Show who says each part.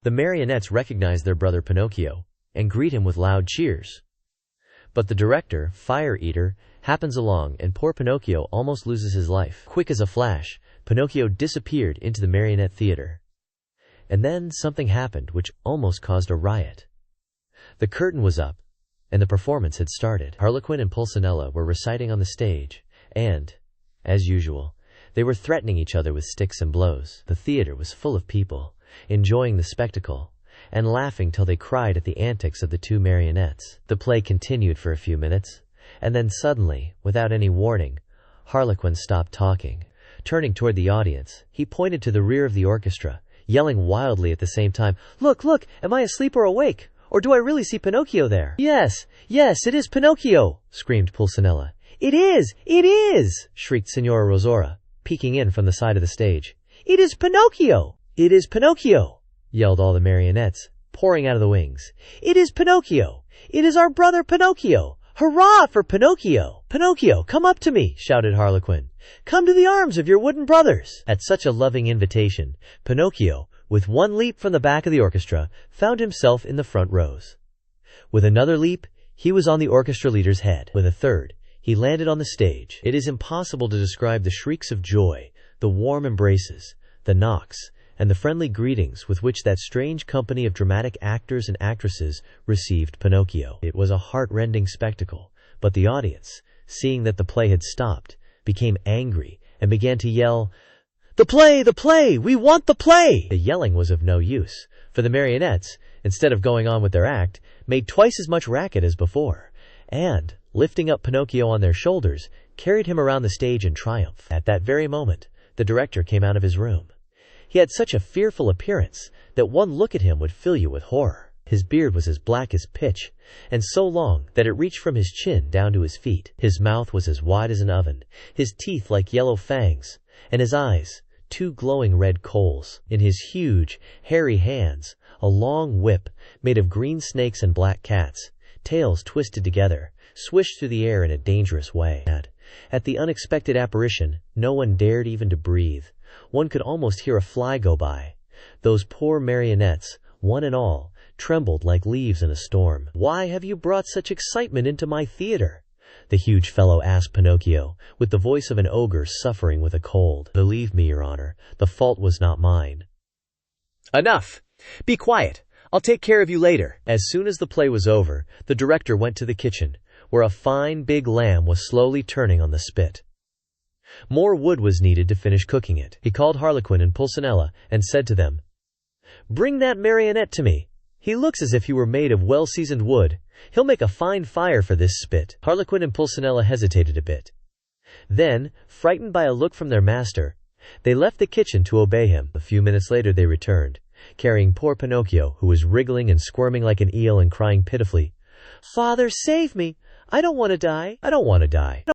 Speaker 1: The marionettes recognize their brother Pinocchio and greet him with loud cheers. But the director, Fire Eater, happens along and poor Pinocchio almost loses his life. Quick as a flash, Pinocchio disappeared into the marionette theater. And then something happened which almost caused a riot. The curtain was up, and the performance had started. Harlequin and Pulcinella were reciting on the stage, and, as usual, they were threatening each other with sticks and blows. The theater was full of people, enjoying the spectacle, and laughing till they cried at the antics of the two marionettes. The play continued for a few minutes, and then suddenly, without any warning, Harlequin stopped talking. Turning toward the audience, he pointed to the rear of the orchestra, yelling wildly at the same time, "Look, look, am I asleep or awake? Or do I really see Pinocchio there?" "Yes, yes, it is Pinocchio!" screamed Pulcinella. "It is!" shrieked Signora Rosaura, peeking in from the side of the stage. "It is Pinocchio! It is Pinocchio!" yelled all the marionettes, pouring out of the wings. "It is Pinocchio! It is our brother Pinocchio! Hurrah for Pinocchio!" "Pinocchio, come up to me!" shouted Harlequin. "Come to the arms of your wooden brothers!" At such a loving invitation, Pinocchio, with one leap from the back of the orchestra, found himself in the front rows. With another leap, he was on the orchestra leader's head. With a third, he landed on the stage. It is impossible to describe the shrieks of joy, the warm embraces, the knocks, and the friendly greetings with which that strange company of dramatic actors and actresses received Pinocchio. It was a heart-rending spectacle, but the audience, seeing that the play had stopped, became angry and began to yell, "The play! The play! We want the play!" The yelling was of no use, for the marionettes, instead of going on with their act, made twice as much racket as before, and, lifting up Pinocchio on their shoulders, carried him around the stage in triumph. At that very moment, the director came out of his room. He had such a fearful appearance that one look at him would fill you with horror. His beard was as black as pitch, and so long that it reached from his chin down to his feet. His mouth was as wide as an oven, his teeth like yellow fangs, and his eyes, two glowing red coals. In his huge, hairy hands, a long whip made of green snakes and black cats, tails twisted together, swished through the air in a dangerous way. At the unexpected apparition, no one dared even to breathe. One could almost hear a fly go by. Those poor marionettes, one and all, trembled like leaves in a storm. "Why have you brought such excitement into my theater?" the huge fellow asked Pinocchio, with the voice of an ogre suffering with a cold. "Believe me, Your Honor, the fault was not mine." "Enough! Be quiet! I'll take care of you later." As soon as the play was over, the director went to the kitchen, where a fine big lamb was slowly turning on the spit. More wood was needed to finish cooking it. He called Harlequin and Pulcinella and said to them, "Bring that marionette to me. He looks as if he were made of well-seasoned wood. He'll make a fine fire for this spit." Harlequin and Pulcinella hesitated a bit. Then, frightened by a look from their master, they left the kitchen to obey him. A few minutes later they returned, carrying poor Pinocchio, who was wriggling and squirming like an eel and crying pitifully, "Father, save me! I don't want to die! I don't want to die!"